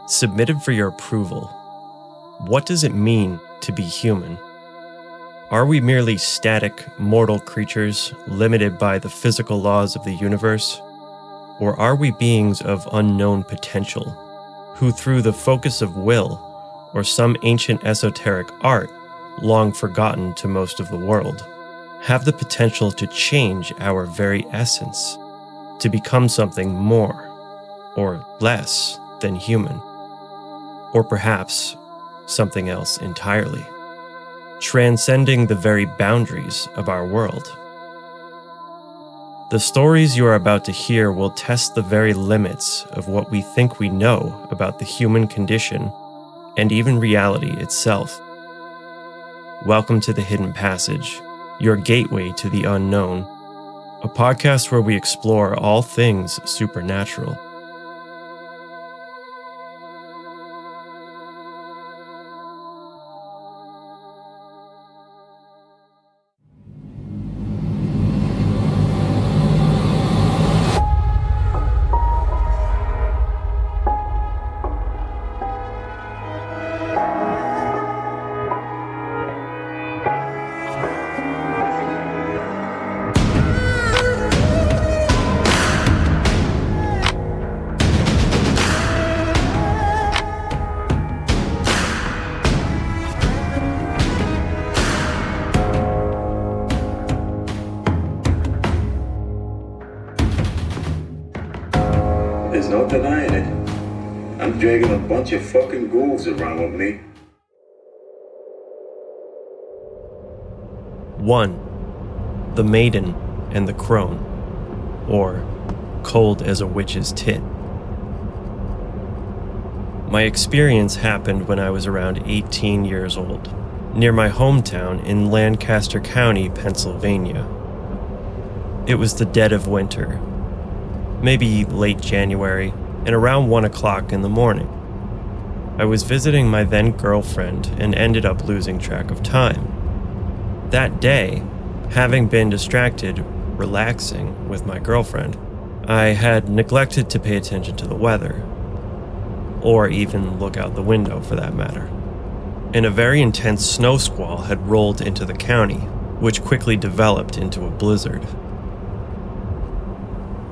submitted for your approval. What does it mean to be human? Are we merely static, mortal creatures limited by the physical laws of the universe? Or are we beings of unknown potential, who through the focus of will, or some ancient esoteric art, long forgotten to most of the world, have the potential to change our very essence, to become something more, or less than human, or perhaps something else entirely, transcending the very boundaries of our world? The stories you are about to hear will test the very limits of what we think we know about the human condition and even reality itself. Welcome to The Hidden Passage, your gateway to the unknown, a podcast where we explore all things supernatural. There's no denying it. I'm dragging a bunch of fucking ghouls around with me. 1. The Maiden and the Crone, or Cold as a Witch's Tit. My experience happened when I was around 18 years old, near my hometown in Lancaster County, Pennsylvania. It was the dead of winter, maybe late January, and around 1 o'clock in the morning. I was visiting my then girlfriend and ended up losing track of time. That day, having been distracted, relaxing with my girlfriend, I had neglected to pay attention to the weather, or even look out the window for that matter. And a very intense snow squall had rolled into the county, which quickly developed into a blizzard.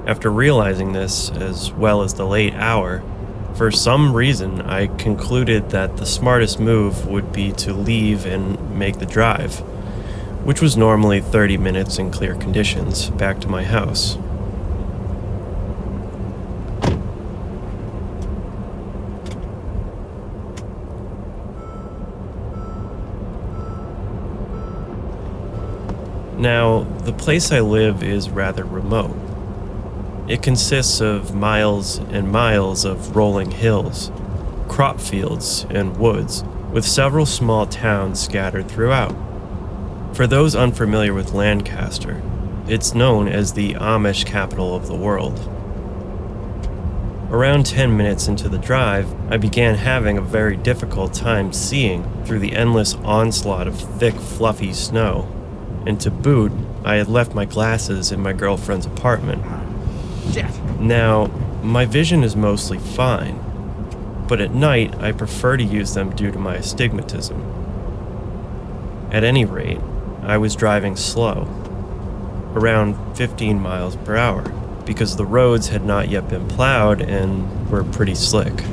After realizing this, as well as the late hour, for some reason I concluded that the smartest move would be to leave and make the drive, which was normally 30 minutes in clear conditions, back to my house. Now, the place I live is rather remote. It consists of miles and miles of rolling hills, crop fields, and woods, with several small towns scattered throughout. For those unfamiliar with Lancaster, it's known as the Amish capital of the world. Around 10 minutes into the drive, I began having a very difficult time seeing through the endless onslaught of thick, fluffy snow, and to boot, I had left my glasses in my girlfriend's apartment. Now, my vision is mostly fine, but at night I prefer to use them due to my astigmatism. At any rate, I was driving slow, around 15 miles per hour, because the roads had not yet been plowed and were pretty slick.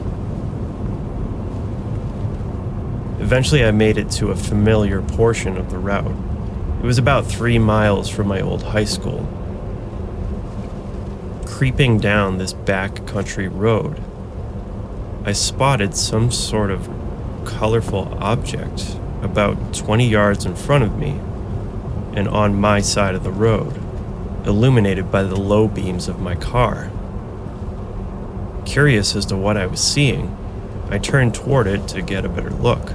Eventually I made it to a familiar portion of the route. It was about 3 miles from my old high school. Creeping down this backcountry road, I spotted some sort of colorful object about 20 yards in front of me and on my side of the road, illuminated by the low beams of my car. Curious as to what I was seeing, I turned toward it to get a better look.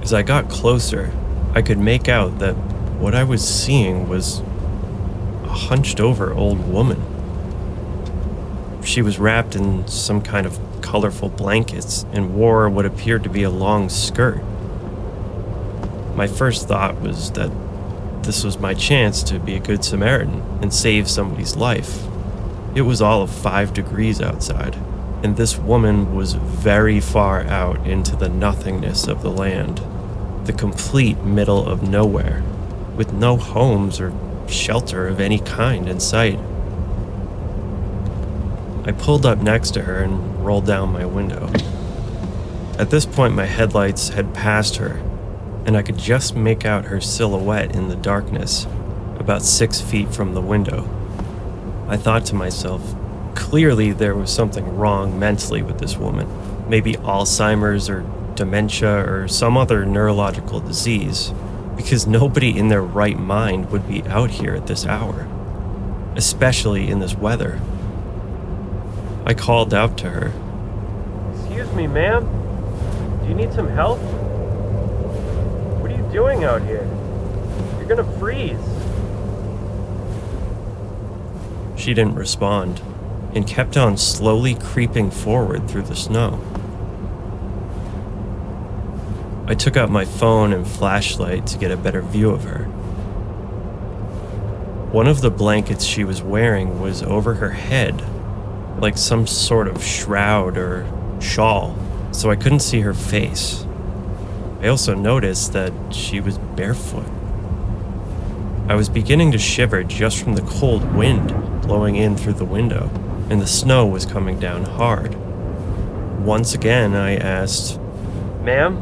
As I got closer, I could make out that what I was seeing was a hunched-over old woman. She was wrapped in some kind of colorful blankets and wore what appeared to be a long skirt. My first thought was that this was my chance to be a good Samaritan and save somebody's life. It was all of 5 degrees outside, and this woman was very far out into the nothingness of the land, the complete middle of nowhere, with no homes or shelter of any kind in sight. I pulled up next to her and rolled down my window. At this point, my headlights had passed her, and I could just make out her silhouette in the darkness, about 6 feet from the window. I thought to myself, clearly there was something wrong mentally with this woman, maybe Alzheimer's or dementia or some other neurological disease, because nobody in their right mind would be out here at this hour, especially in this weather. I called out to her. "Excuse me, ma'am? Do you need some help? What are you doing out here? You're gonna freeze." She didn't respond and kept on slowly creeping forward through the snow. I took out my phone and flashlight to get a better view of her. One of the blankets she was wearing was over her head, like some sort of shroud or shawl, so I couldn't see her face. I also noticed that she was barefoot. I was beginning to shiver just from the cold wind blowing in through the window, and the snow was coming down hard. Once again, I asked, "Ma'am,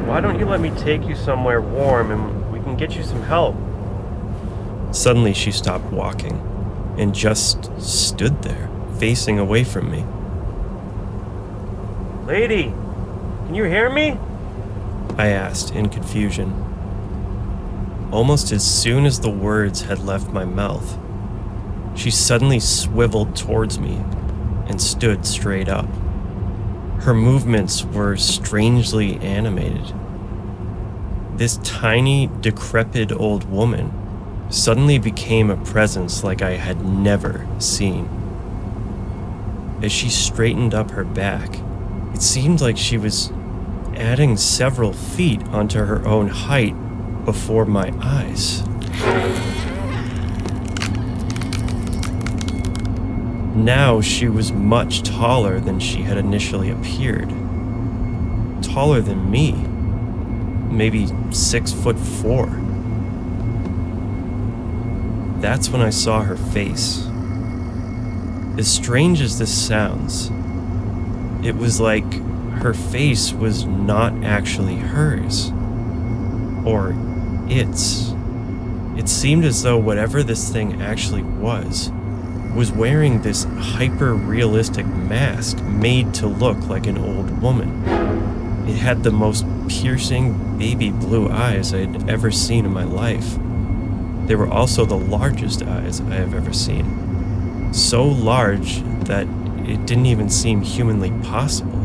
why don't you let me take you somewhere warm and we can get you some help?" Suddenly she stopped walking and just stood there, facing away from me. "Lady, can you hear me?" I asked in confusion. Almost as soon as the words had left my mouth, she suddenly swiveled towards me and stood straight up. Her movements were strangely animated. This tiny, decrepit old woman suddenly became a presence like I had never seen. As she straightened up her back, it seemed like she was adding several feet onto her own height before my eyes. Now she was much taller than she had initially appeared. Taller than me, maybe 6'4". That's when I saw her face. As strange as this sounds, it was like her face was not actually hers, or its. It seemed as though whatever this thing actually was wearing this hyper-realistic mask made to look like an old woman. It had the most piercing baby blue eyes I had ever seen in my life. They were also the largest eyes I have ever seen. So large that it didn't even seem humanly possible.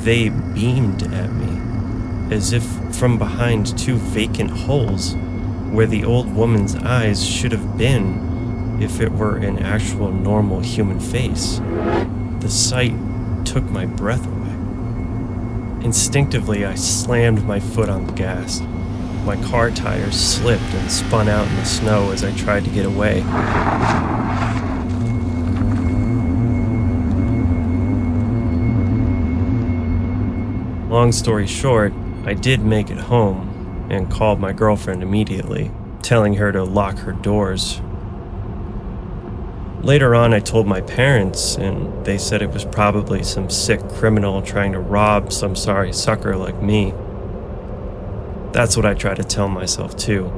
They beamed at me, as if from behind 2 vacant holes where the old woman's eyes should have been if it were an actual normal human face. The sight took my breath away. Instinctively, I slammed my foot on the gas. My car tires slipped and spun out in the snow as I tried to get away. Long story short, I did make it home and called my girlfriend immediately, telling her to lock her doors. Later on, I told my parents, and they said it was probably some sick criminal trying to rob some sorry sucker like me. That's what I try to tell myself too.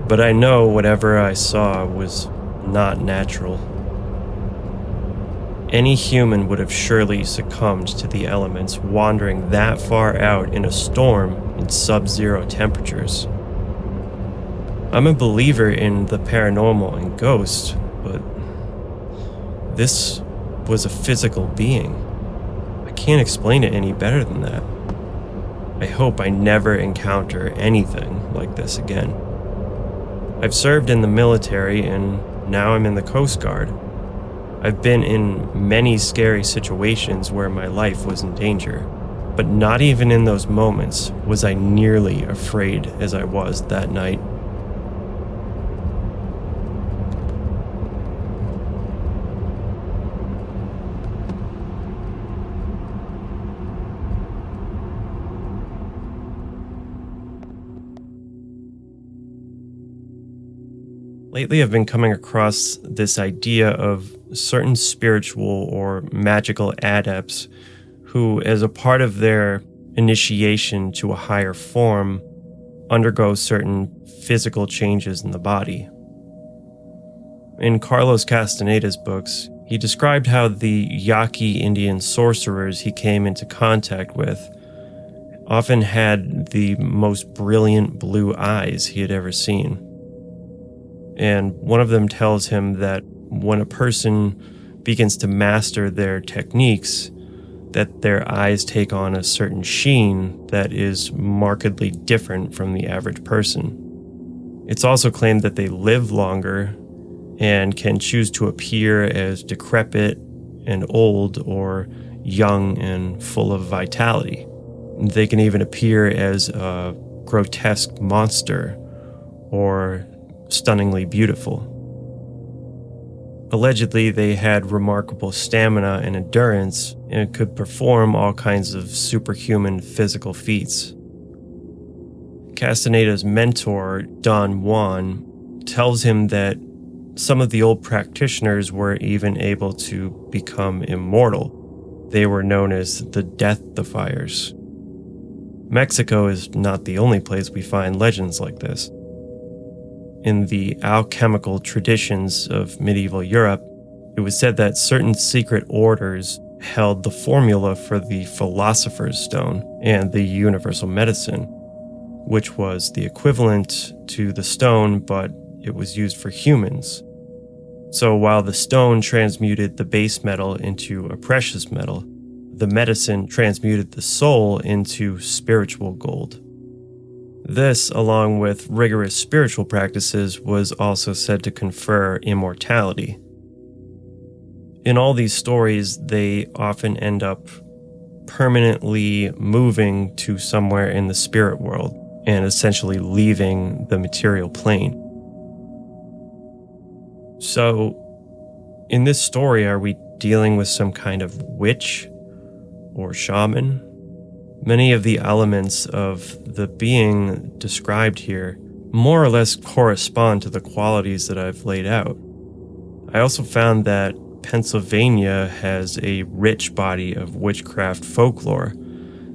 But I know whatever I saw was not natural. Any human would have surely succumbed to the elements wandering that far out in a storm in sub-zero temperatures. I'm a believer in the paranormal and ghosts, but this was a physical being. I can't explain it any better than that. I hope I never encounter anything like this again. I've served in the military and now I'm in the Coast Guard. I've been in many scary situations where my life was in danger, but not even in those moments was I nearly afraid as I was that night. Lately, I've been coming across this idea of certain spiritual or magical adepts who, as a part of their initiation to a higher form, undergo certain physical changes in the body. In Carlos Castaneda's books, he described how the Yaqui Indian sorcerers he came into contact with often had the most brilliant blue eyes he had ever seen. And one of them tells him that when a person begins to master their techniques, that their eyes take on a certain sheen that is markedly different from the average person. It's also claimed that they live longer and can choose to appear as decrepit and old or young and full of vitality. They can even appear as a grotesque monster or stunningly beautiful. Allegedly, they had remarkable stamina and endurance and could perform all kinds of superhuman physical feats. Castaneda's mentor, Don Juan, tells him that some of the old practitioners were even able to become immortal. They were known as the Death Defiers. Mexico is not the only place we find legends like this. In the alchemical traditions of medieval Europe, it was said that certain secret orders held the formula for the Philosopher's Stone and the Universal Medicine, which was the equivalent to the stone, but it was used for humans. So while the stone transmuted the base metal into a precious metal, the medicine transmuted the soul into spiritual gold. This, along with rigorous spiritual practices, was also said to confer immortality. In all these stories, they often end up permanently moving to somewhere in the spirit world and essentially leaving the material plane. So, in this story, are we dealing with some kind of witch or shaman? Many of the elements of the being described here more or less correspond to the qualities that I've laid out. I also found that Pennsylvania has a rich body of witchcraft folklore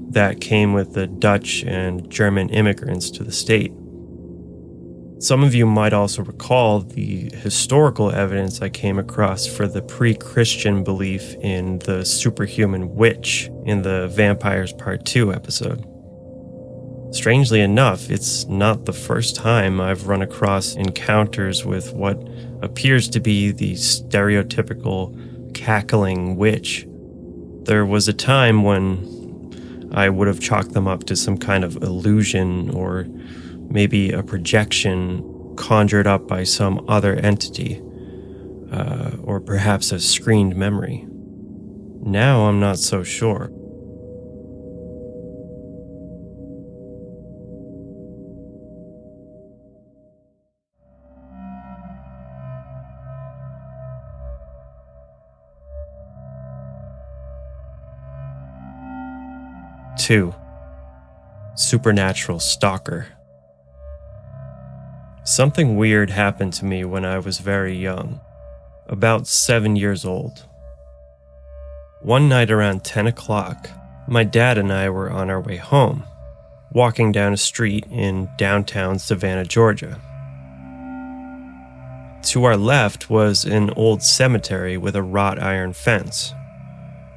that came with the Dutch and German immigrants to the state. Some of you might also recall the historical evidence I came across for the pre-Christian belief in the superhuman witch in the Vampires Part 2 episode. Strangely enough, it's not the first time I've run across encounters with what appears to be the stereotypical cackling witch. There was a time when I would have chalked them up to some kind of illusion or maybe a projection conjured up by some other entity, or perhaps a screened memory. Now I'm not so sure. Two, supernatural stalker. Something weird happened to me when I was very young, about 7 years old. One night around 10 o'clock, my dad and I were on our way home, walking down a street in downtown Savannah, Georgia. To our left was an old cemetery with a wrought iron fence,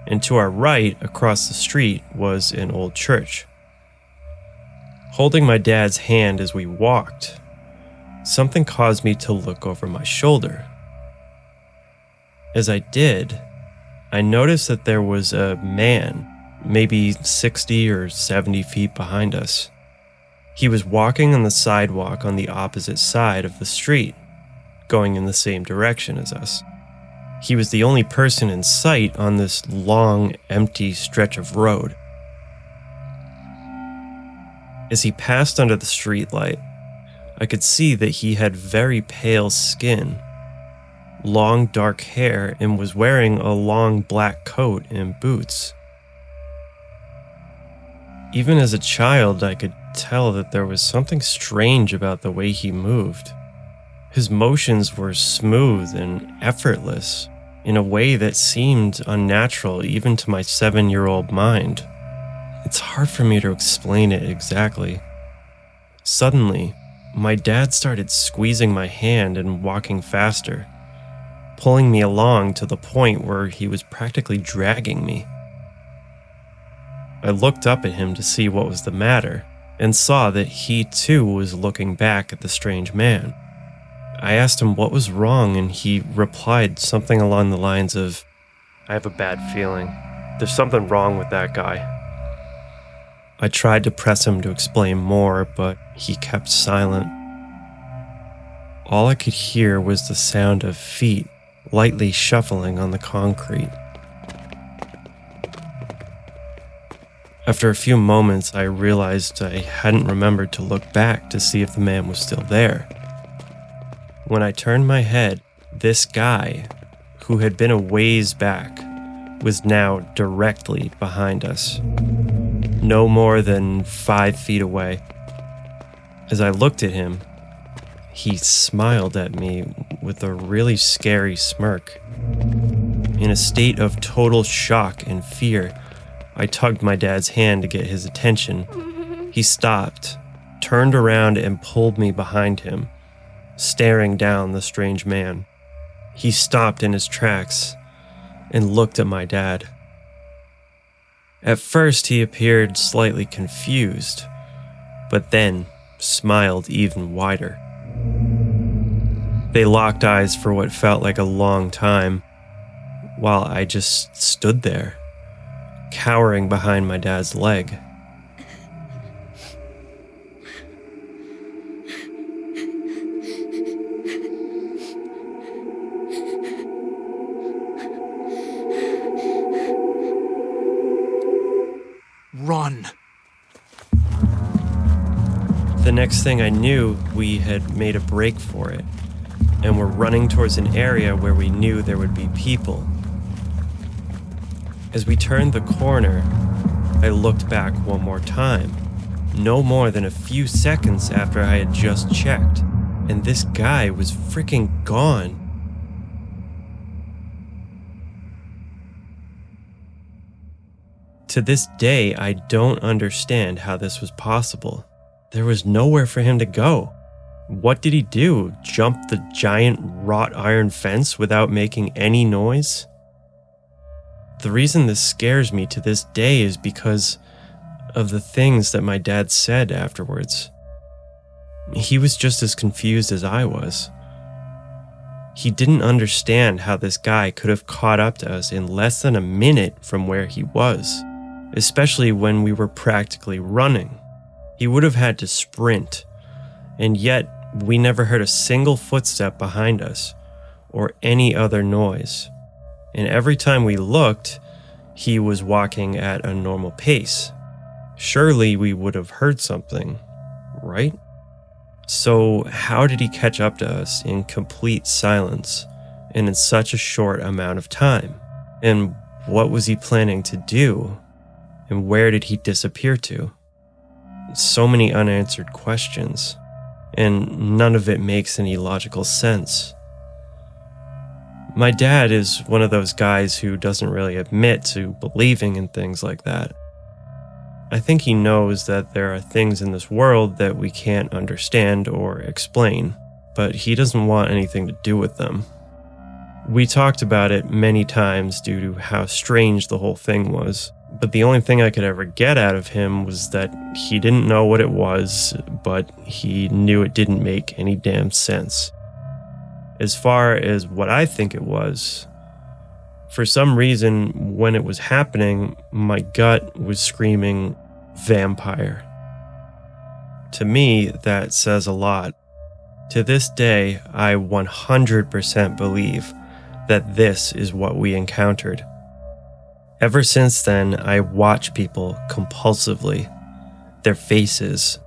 and to our right, across the street, was an old church. Holding my dad's hand as we walked, something caused me to look over my shoulder. As I did, I noticed that there was a man, maybe 60 or 70 feet behind us. He was walking on the sidewalk on the opposite side of the street, going in the same direction as us. He was the only person in sight on this long, empty stretch of road. As he passed under the streetlight, I could see that he had very pale skin, long dark hair, and was wearing a long black coat and boots. Even as a child, I could tell that there was something strange about the way he moved, His motions were smooth and effortless in a way that seemed unnatural even to my 7-year-old mind. It's hard for me to explain it exactly. Suddenly, my dad started squeezing my hand and walking faster, pulling me along to the point where he was practically dragging me. I looked up at him to see what was the matter and saw that he too was looking back at the strange man. I asked him what was wrong, and he replied something along the lines of, "I have a bad feeling. There's something wrong with that guy." I tried to press him to explain more, but he kept silent. All I could hear was the sound of feet lightly shuffling on the concrete. After a few moments, I realized I hadn't remembered to look back to see if the man was still there. When I turned my head, this guy, who had been a ways back, was now directly behind us, no more than 5 feet away. As I looked at him, he smiled at me with a really scary smirk. In a state of total shock and fear, I tugged my dad's hand to get his attention. He stopped, turned around, and pulled me behind him, staring down the strange man. He stopped in his tracks and looked at my dad. At first, he appeared slightly confused, but then smiled even wider. They locked eyes for what felt like a long time, while I just stood there, cowering behind my dad's leg. Run. The next thing I knew, we had made a break for it, and were running towards an area where we knew there would be people. As we turned the corner, I looked back one more time, no more than a few seconds after I had just checked, and this guy was freaking gone. To this day, I don't understand how this was possible. There was nowhere for him to go. What did he do? Jump the giant wrought iron fence without making any noise? The reason this scares me to this day is because of the things that my dad said afterwards. He was just as confused as I was. He didn't understand how this guy could have caught up to us in less than a minute from where he was, especially when we were practically running. He would have had to sprint, and yet we never heard a single footstep behind us or any other noise. And every time we looked, he was walking at a normal pace. Surely we would have heard something, right? So how did he catch up to us in complete silence and in such a short amount of time? And what was he planning to do? And where did he disappear to? So many unanswered questions, and none of it makes any logical sense. My dad is one of those guys who doesn't really admit to believing in things like that. I think he knows that there are things in this world that we can't understand or explain, but he doesn't want anything to do with them. We talked about it many times due to how strange the whole thing was, but the only thing I could ever get out of him was that he didn't know what it was, but he knew it didn't make any damn sense. As far as what I think it was, for some reason, when it was happening, my gut was screaming, vampire. To me, that says a lot. To this day, I 100% believe that this is what we encountered. Ever since then, I watch people compulsively, their faces,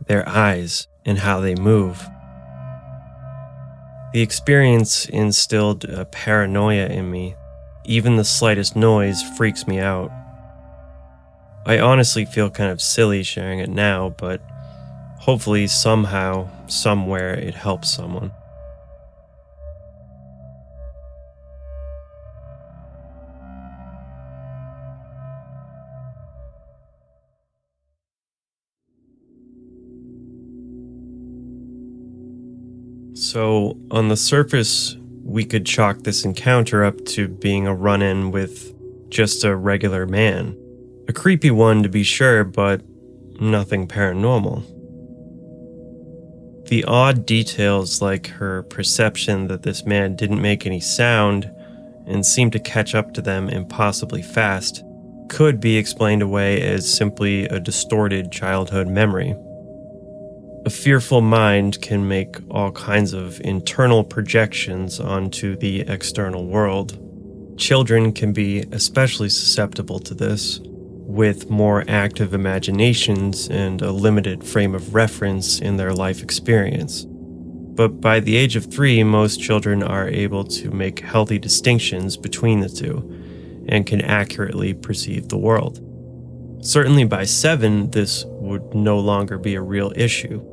their eyes, and how they move. The experience instilled a paranoia in me. Even the slightest noise freaks me out. I honestly feel kind of silly sharing it now, but hopefully somehow, somewhere, it helps someone. So, on the surface, we could chalk this encounter up to being a run-in with just a regular man. A creepy one to be sure, but nothing paranormal. The odd details like her perception that this man didn't make any sound and seemed to catch up to them impossibly fast could be explained away as simply a distorted childhood memory. A fearful mind can make all kinds of internal projections onto the external world. Children can be especially susceptible to this, with more active imaginations and a limited frame of reference in their life experience. But by the age of 3, most children are able to make healthy distinctions between the two and can accurately perceive the world. Certainly by 7, this would no longer be a real issue.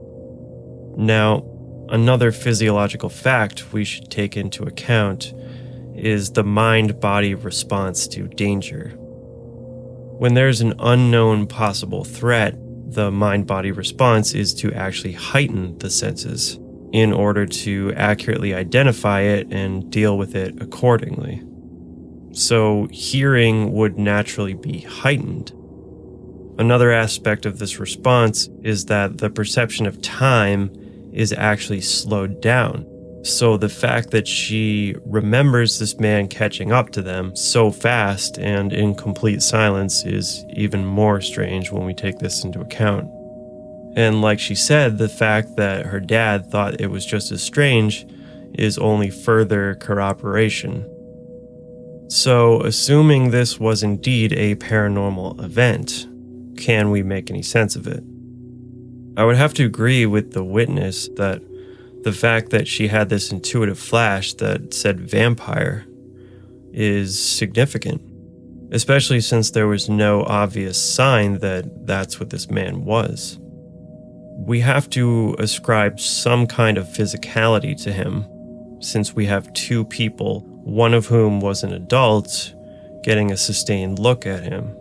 Now, another physiological fact we should take into account is the mind-body response to danger. When there's an unknown possible threat, the mind-body response is to actually heighten the senses in order to accurately identify it and deal with it accordingly. So hearing would naturally be heightened. Another aspect of this response is that the perception of time is actually slowed down. So the fact that she remembers this man catching up to them so fast and in complete silence is even more strange when we take this into account. And like she said, the fact that her dad thought it was just as strange is only further corroboration. So, assuming this was indeed a paranormal event, can we make any sense of it? I would have to agree with the witness that the fact that she had this intuitive flash that said vampire is significant, especially since there was no obvious sign that that's what this man was. We have to ascribe some kind of physicality to him, since we have 2 people, one of whom was an adult, getting a sustained look at him.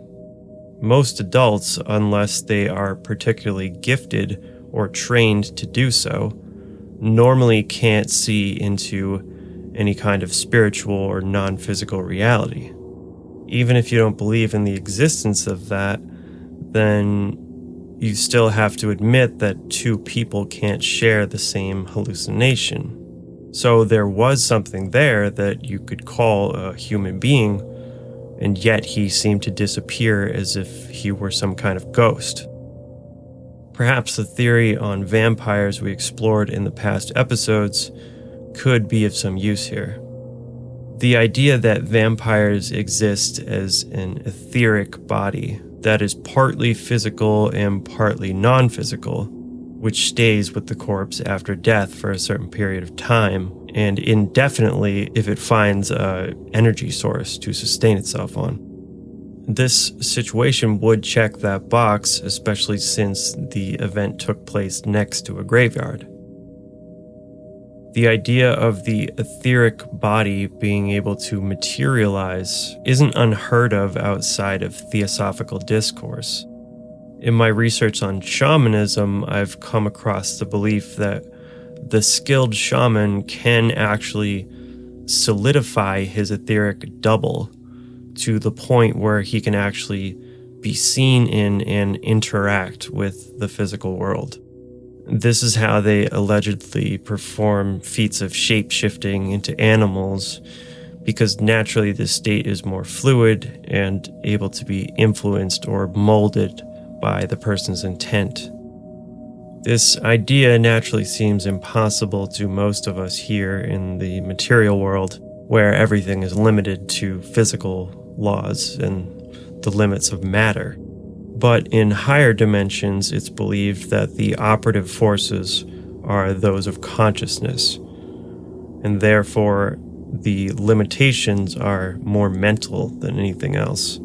Most adults, unless they are particularly gifted or trained to do so, normally can't see into any kind of spiritual or non-physical reality. Even if you don't believe in the existence of that, then you still have to admit that 2 people can't share the same hallucination. So there was something there that you could call a human being, and yet he seemed to disappear as if he were some kind of ghost. Perhaps the theory on vampires we explored in the past episodes could be of some use here. The idea that vampires exist as an etheric body that is partly physical and partly non-physical, which stays with the corpse after death for a certain period of time, and indefinitely if it finds an energy source to sustain itself on. This situation would check that box, especially since the event took place next to a graveyard. The idea of the etheric body being able to materialize isn't unheard of outside of theosophical discourse. In my research on shamanism, I've come across the belief that the skilled shaman can actually solidify his etheric double to the point where he can actually be seen in and interact with the physical world. This is how they allegedly perform feats of shape-shifting into animals, because naturally this state is more fluid and able to be influenced or molded by the person's intent. This idea naturally seems impossible to most of us here in the material world, where everything is limited to physical laws and the limits of matter. But in higher dimensions, it's believed that the operative forces are those of consciousness, and therefore the limitations are more mental than anything else.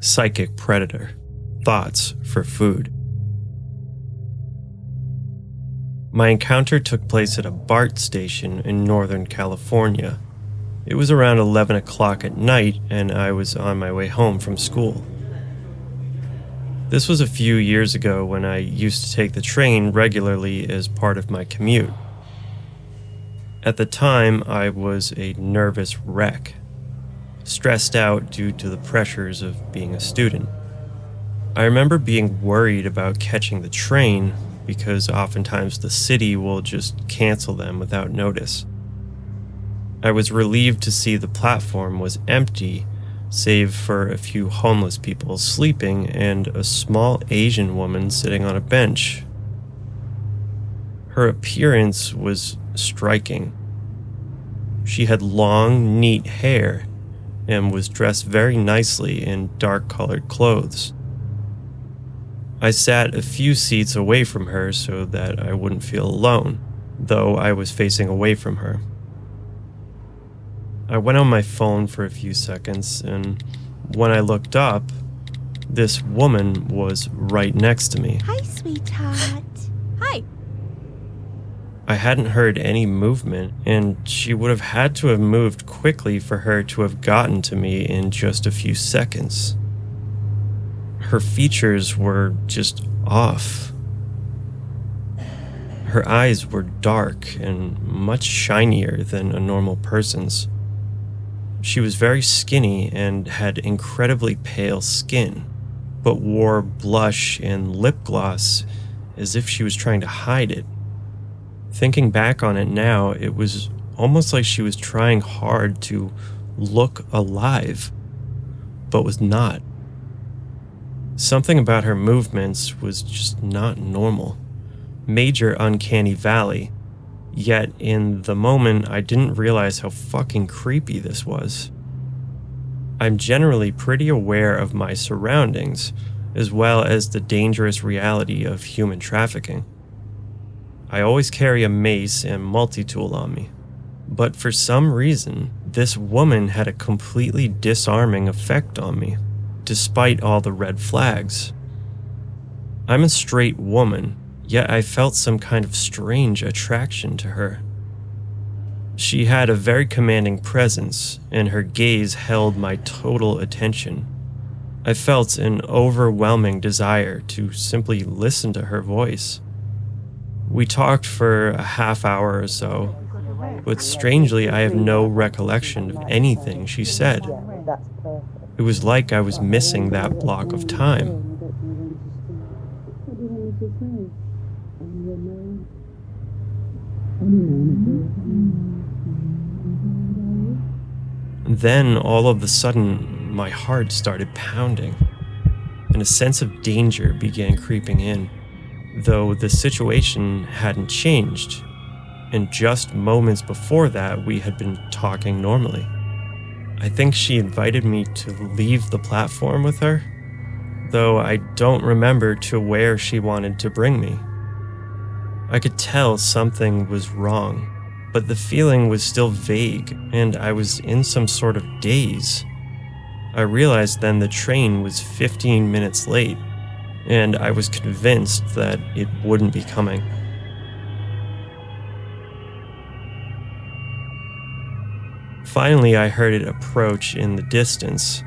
Psychic predator. Thoughts for food. My encounter took place at a BART station in Northern California. It was around 11 o'clock at night, and I was on my way home from school. This was a few years ago when I used to take the train regularly as part of my commute. At the time, I was a nervous wreck, stressed out due to the pressures of being a student. I remember being worried about catching the train because oftentimes the city will just cancel them without notice. I was relieved to see the platform was empty, save for a few homeless people sleeping and a small Asian woman sitting on a bench. Her appearance was striking. She had long, neat hair and was dressed very nicely in dark-colored clothes. I sat a few seats away from her so that I wouldn't feel alone, though I was facing away from her. I went on my phone for a few seconds, and when I looked up, this woman was right next to me. Hi, sweetheart. Hi. I hadn't heard any movement, and she would have had to have moved quickly for her to have gotten to me in just a few seconds. Her features were just off. Her eyes were dark and much shinier than a normal person's. She was very skinny and had incredibly pale skin, but wore blush and lip gloss as if she was trying to hide it. Thinking back on it now, it was almost like she was trying hard to look alive, but was not. Something about her movements was just not normal. Major uncanny valley. Yet, in the moment, I didn't realize how fucking creepy this was. I'm generally pretty aware of my surroundings, as well as the dangerous reality of human trafficking. I always carry a mace and multi-tool on me. But for some reason, this woman had a completely disarming effect on me, despite all the red flags. I'm a straight woman, yet I felt some kind of strange attraction to her. She had a very commanding presence, and her gaze held my total attention. I felt an overwhelming desire to simply listen to her voice. We talked for a half hour or so, but strangely I have no recollection of anything she said. It was like I was missing that block of time. Then, all of a sudden, my heart started pounding, and a sense of danger began creeping in, though the situation hadn't changed, and just moments before that, we had been talking normally. I think she invited me to leave the platform with her, though I don't remember to where she wanted to bring me. I could tell something was wrong, but the feeling was still vague, and I was in some sort of daze. I realized then the train was 15 minutes late, and I was convinced that it wouldn't be coming. Finally, I heard it approach in the distance,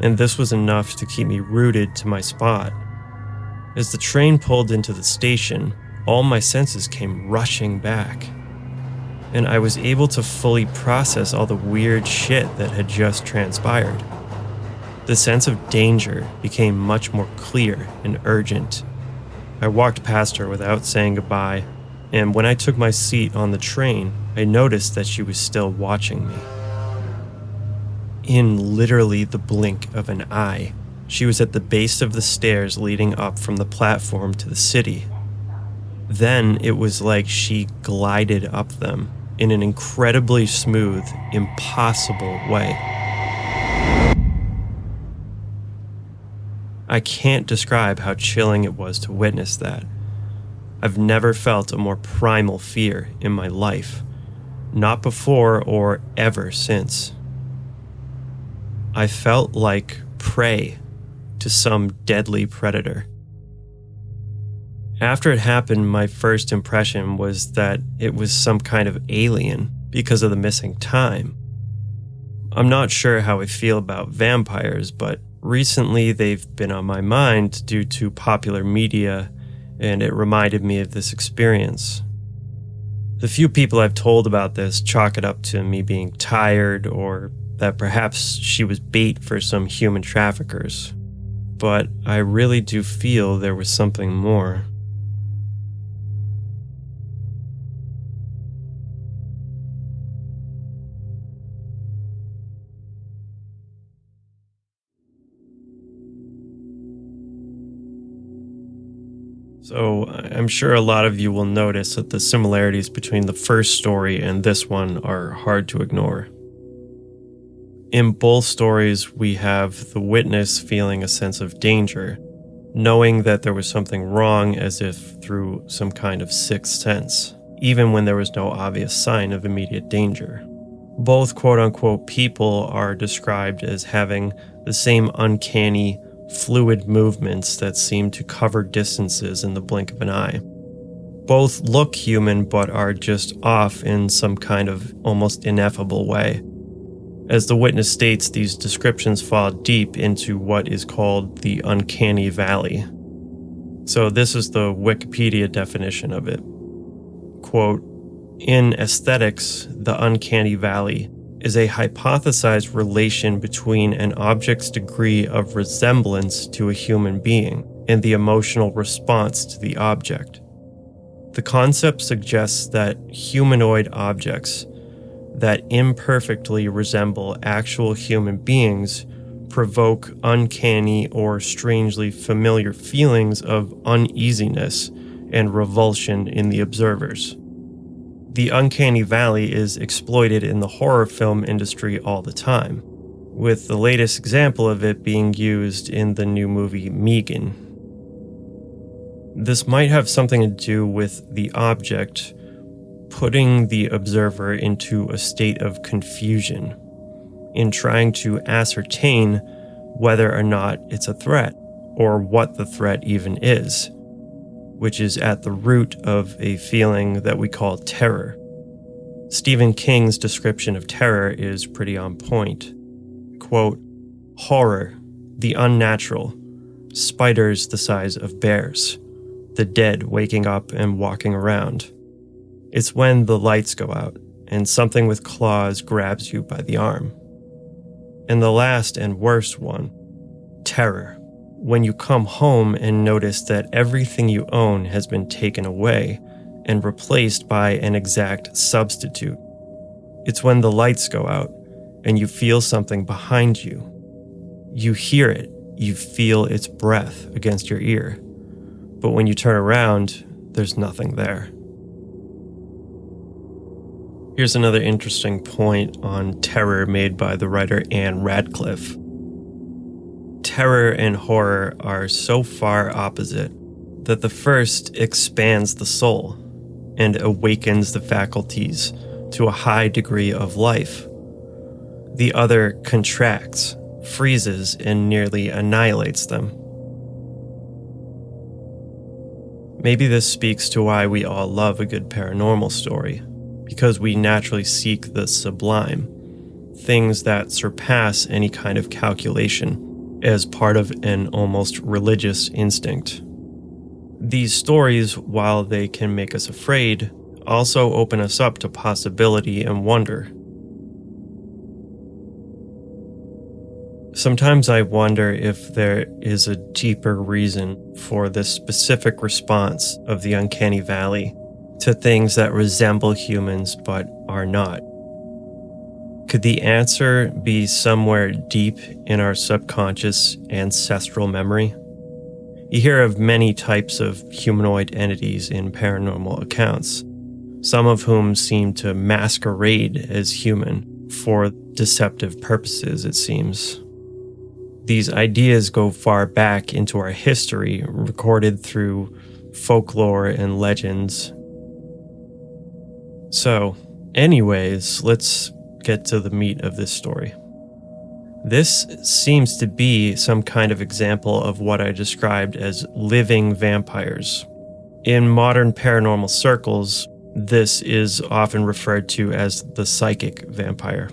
and this was enough to keep me rooted to my spot. As the train pulled into the station, all my senses came rushing back, and I was able to fully process all the weird shit that had just transpired. The sense of danger became much more clear and urgent. I walked past her without saying goodbye, and when I took my seat on the train, I noticed that she was still watching me. In literally the blink of an eye, she was at the base of the stairs leading up from the platform to the city. Then it was like she glided up them in an incredibly smooth, impossible way. I can't describe how chilling it was to witness that. I've never felt a more primal fear in my life, not before or ever since. I felt like prey to some deadly predator. After it happened, my first impression was that it was some kind of alien because of the missing time. I'm not sure how I feel about vampires, but recently they've been on my mind due to popular media, and it reminded me of this experience. The few people I've told about this chalk it up to me being tired, or that perhaps she was bait for some human traffickers. But I really do feel there was something more. So I'm sure a lot of you will notice that the similarities between the first story and this one are hard to ignore. In both stories, we have the witness feeling a sense of danger, knowing that there was something wrong as if through some kind of sixth sense, even when there was no obvious sign of immediate danger. Both quote-unquote people are described as having the same uncanny, fluid movements that seem to cover distances in the blink of an eye. Both look human but are just off in some kind of almost ineffable way. As the witness states, these descriptions fall deep into what is called the Uncanny Valley. So this is the Wikipedia definition of it. Quote, "In aesthetics, the Uncanny Valley is a hypothesized relation between an object's degree of resemblance to a human being and the emotional response to the object. The concept suggests that humanoid objects that imperfectly resemble actual human beings provoke uncanny or strangely familiar feelings of uneasiness and revulsion in the observers. The Uncanny Valley is exploited in the horror film industry all the time, with the latest example of it being used in the new movie Maiden. This might have something to do with the object putting the observer into a state of confusion in trying to ascertain whether or not it's a threat, or what the threat even is, which is at the root of a feeling that we call terror. Stephen King's description of terror is pretty on point. Quote, "Horror, the unnatural, spiders the size of bears, the dead waking up and walking around. It's when the lights go out and something with claws grabs you by the arm. And the last and worst one, terror, when you come home and notice that everything you own has been taken away and replaced by an exact substitute. It's when the lights go out and you feel something behind you. You hear it, you feel its breath against your ear. But when you turn around, there's nothing there." Here's another interesting point on terror made by the writer Anne Radcliffe. Terror and horror are so far opposite that the first expands the soul and awakens the faculties to a high degree of life. The other contracts, freezes, and nearly annihilates them. Maybe this speaks to why we all love a good paranormal story, because we naturally seek the sublime, things that surpass any kind of calculation, as part of an almost religious instinct. These stories, while they can make us afraid, also open us up to possibility and wonder. Sometimes I wonder if there is a deeper reason for this specific response of the Uncanny Valley to things that resemble humans but are not. Could the answer be somewhere deep in our subconscious ancestral memory? You hear of many types of humanoid entities in paranormal accounts, some of whom seem to masquerade as human for deceptive purposes, it seems. These ideas go far back into our history, recorded through folklore and legends. So, anyways, let's get to the meat of this story. This seems to be some kind of example of what I described as living vampires. In modern paranormal circles, this is often referred to as the psychic vampire.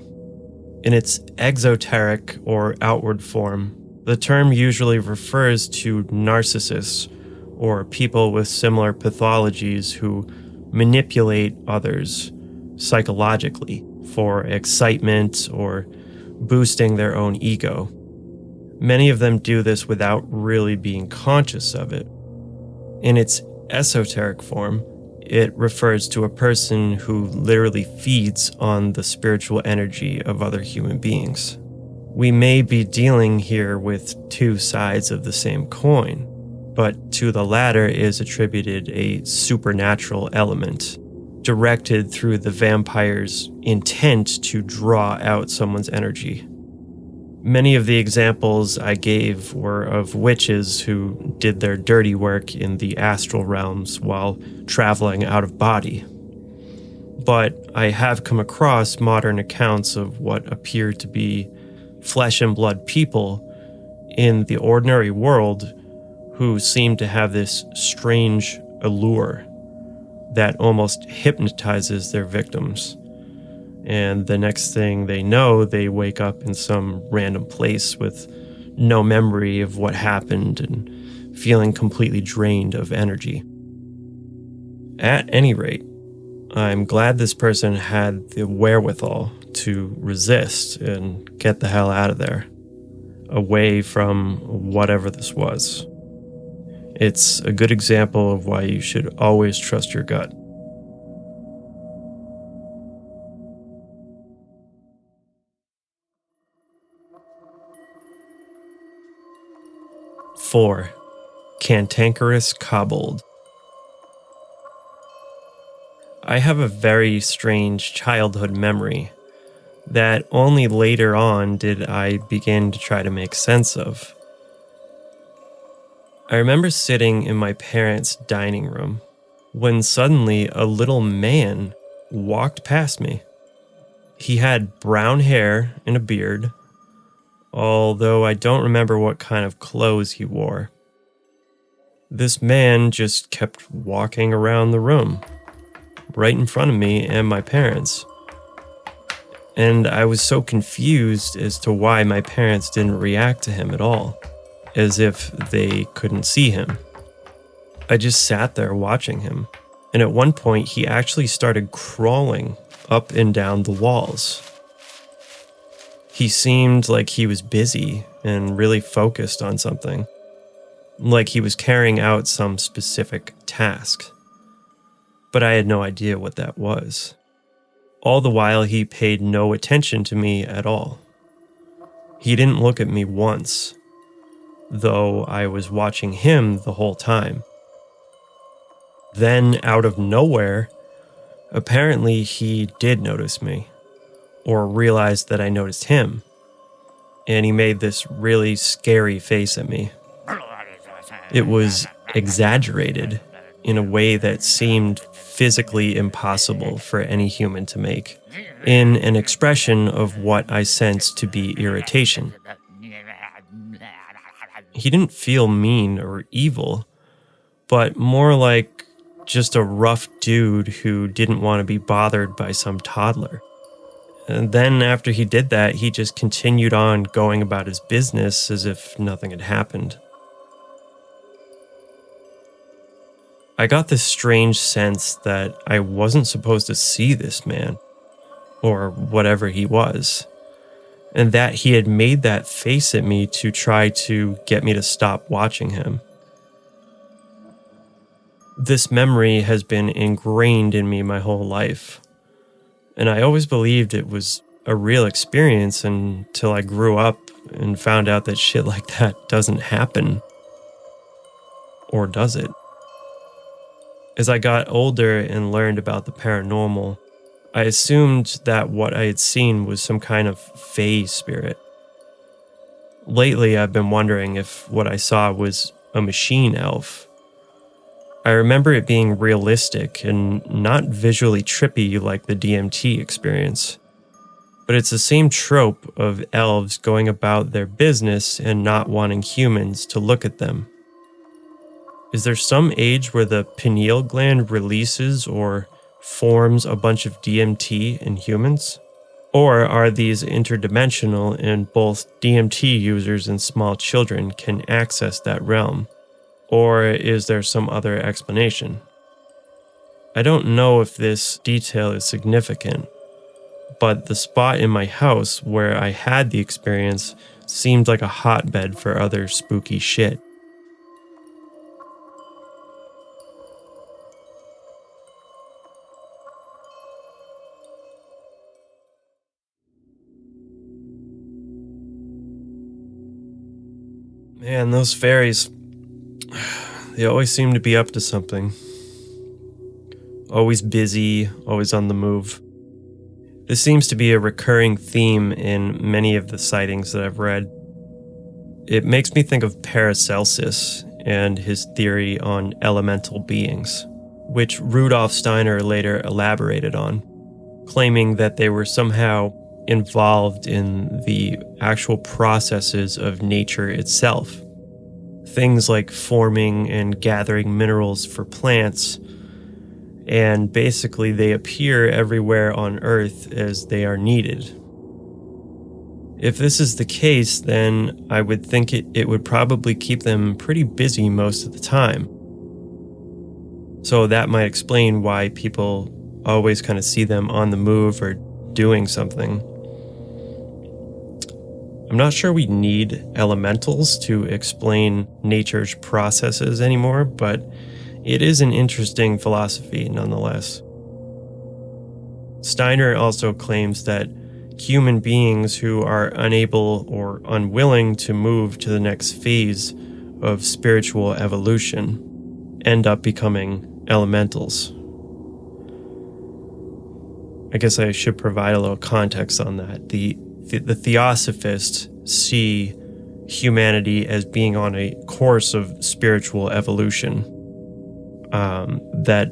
In its exoteric or outward form, the term usually refers to narcissists or people with similar pathologies who manipulate others psychologically for excitement or boosting their own ego. Many of them do this without really being conscious of it. In its esoteric form, it refers to a person who literally feeds on the spiritual energy of other human beings. We may be dealing here with two sides of the same coin, but to the latter is attributed a supernatural element, directed through the vampire's intent to draw out someone's energy. Many of the examples I gave were of witches who did their dirty work in the astral realms while traveling out of body. But I have come across modern accounts of what appear to be flesh and blood people in the ordinary world who seem to have this strange allure that almost hypnotizes their victims. And the next thing they know, they wake up in some random place with no memory of what happened and feeling completely drained of energy. At any rate, I'm glad this person had the wherewithal to resist and get the hell out of there, away from whatever this was. It's a good example of why you should always trust your gut. Four, Cantankerous Kobold. I have a very strange childhood memory that only later on did I begin to try to make sense of. I remember sitting in my parents' dining room when suddenly a little man walked past me. He had brown hair and a beard, although I don't remember what kind of clothes he wore. This man just kept walking around the room, right in front of me and my parents. And I was so confused as to why my parents didn't react to him at all, as if they couldn't see him. I just sat there watching him, and at one point he actually started crawling up and down the walls. He seemed like he was busy and really focused on something, like he was carrying out some specific task. But I had no idea what that was. All the while, he paid no attention to me at all. He didn't look at me once, though I was watching him the whole time. Then, out of nowhere, apparently he did notice me, or realized that I noticed him, and he made this really scary face at me. It was exaggerated in a way that seemed physically impossible for any human to make, in an expression of what I sensed to be irritation. He didn't feel mean or evil, but more like just a rough dude who didn't want to be bothered by some toddler. And then after he did that, he just continued on going about his business as if nothing had happened. I got this strange sense that I wasn't supposed to see this man, or whatever he was, and that he had made that face at me to try to get me to stop watching him. This memory has been ingrained in me my whole life, and I always believed it was a real experience until I grew up and found out that shit like that doesn't happen. Or does it? As I got older and learned about the paranormal, I assumed that what I had seen was some kind of fae spirit. Lately, I've been wondering if what I saw was a machine elf. I remember it being realistic and not visually trippy like the DMT experience. But it's the same trope of elves going about their business and not wanting humans to look at them. Is there some age where the pineal gland releases or forms a bunch of DMT in humans? Or are these interdimensional and both DMT users and small children can access that realm? Or is there some other explanation? I don't know if this detail is significant, but the spot in my house where I had the experience seemed like a hotbed for other spooky shit. Man, those fairies, they always seem to be up to something. Always busy, always on the move. This seems to be a recurring theme in many of the sightings that I've read. It makes me think of Paracelsus and his theory on elemental beings, which Rudolf Steiner later elaborated on, claiming that they were somehow involved in the actual processes of nature itself. Things like forming and gathering minerals for plants, and basically they appear everywhere on Earth as they are needed. If this is the case, then I would think it would probably keep them pretty busy most of the time. So that might explain why people always kind of see them on the move or doing something. I'm not sure we need elementals to explain nature's processes anymore, but it is an interesting philosophy nonetheless. Steiner also claims that human beings who are unable or unwilling to move to the next phase of spiritual evolution end up becoming elementals. I guess I should provide a little context on that. The Theosophists see humanity as being on a course of spiritual evolution. That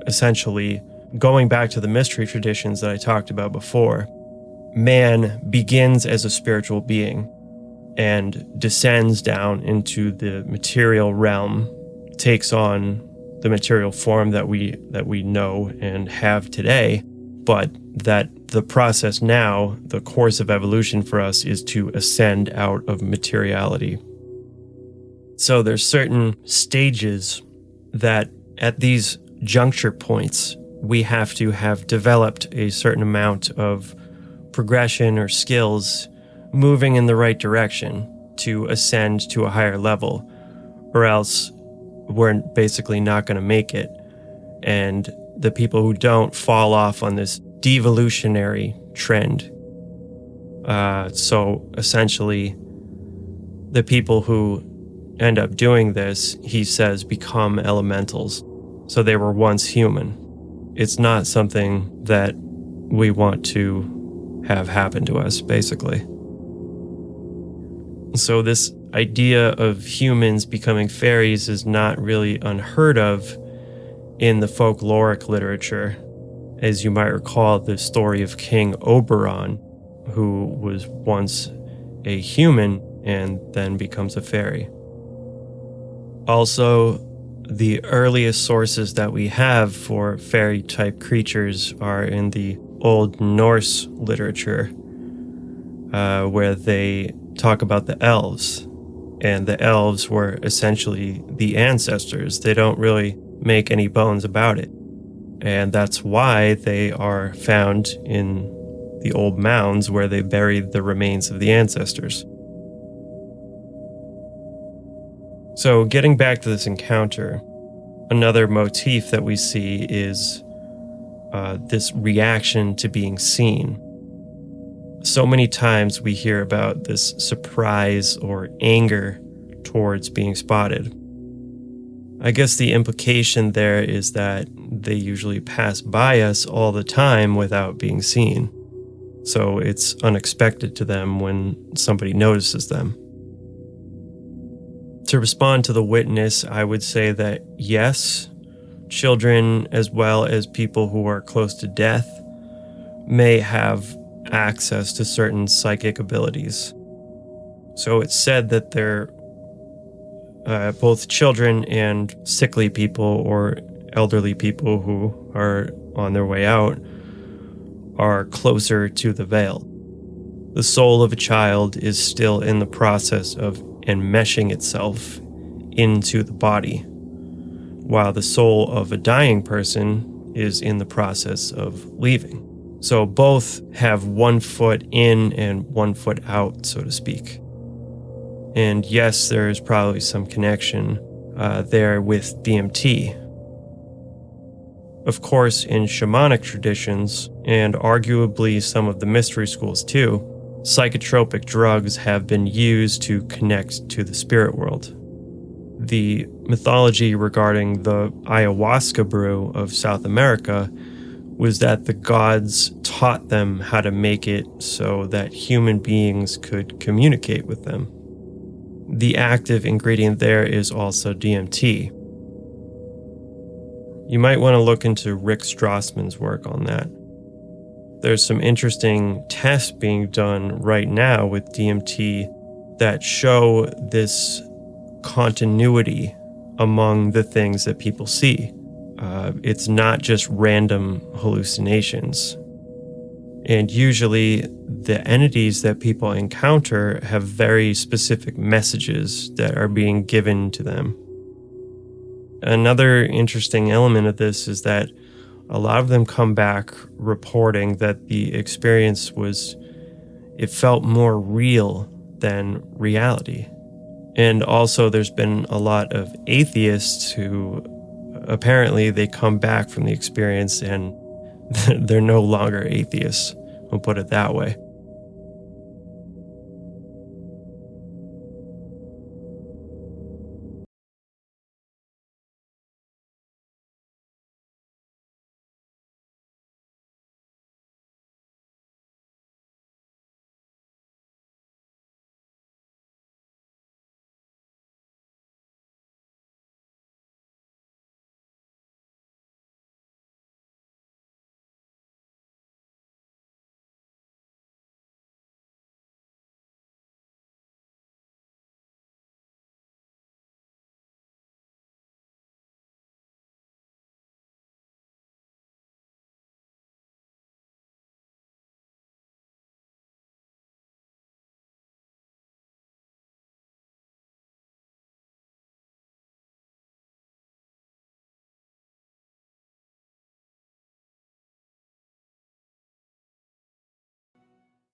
essentially, going back to the mystery traditions that I talked about before, man begins as a spiritual being and descends down into the material realm, takes on the material form that we know and have today, but that the process now, the course of evolution for us, is to ascend out of materiality. So there's certain stages that at these juncture points, we have to have developed a certain amount of progression or skills moving in the right direction to ascend to a higher level, or else we're basically not going to make it. And the people who don't fall off on this devolutionary trend. So essentially, the people who end up doing this, he says, become elementals. So they were once human. It's not something that we want to have happen to us, basically. So this idea of humans becoming fairies is not really unheard of in the folkloric literature. As you might recall, the story of King Oberon, who was once a human and then becomes a fairy. Also, the earliest sources that we have for fairy-type creatures are in the Old Norse literature, where they talk about the elves. And the elves were essentially the ancestors. They don't really make any bones about it. And that's why they are found in the old mounds where they buried the remains of the ancestors. So getting back to this encounter, another motif that we see is this reaction to being seen. So many times we hear about this surprise or anger towards being spotted. I guess the implication there is that they usually pass by us all the time without being seen. So it's unexpected to them when somebody notices them. To respond to the witness, I would say that yes, children as well as people who are close to death may have access to certain psychic abilities. So it's said that they're both children and sickly people or elderly people who are on their way out are closer to the veil. The soul of a child is still in the process of enmeshing itself into the body, while the soul of a dying person is in the process of leaving. So both have 1 foot in and 1 foot out, so to speak. And yes, there is probably some connection there with DMT. Of course, in shamanic traditions, and arguably some of the mystery schools too, psychotropic drugs have been used to connect to the spirit world. The mythology regarding the ayahuasca brew of South America was that the gods taught them how to make it so that human beings could communicate with them. The active ingredient there is also DMT. You might want to look into Rick Strassman's work on that. There's some interesting tests being done right now with DMT that show this continuity among the things that people see. It's not just random hallucinations. And usually the entities that people encounter have very specific messages that are being given to them. Another interesting element of this is that a lot of them come back reporting that the experience it felt more real than reality. And also there's been a lot of atheists who apparently they come back from the experience and they're no longer atheists, we'll put it that way.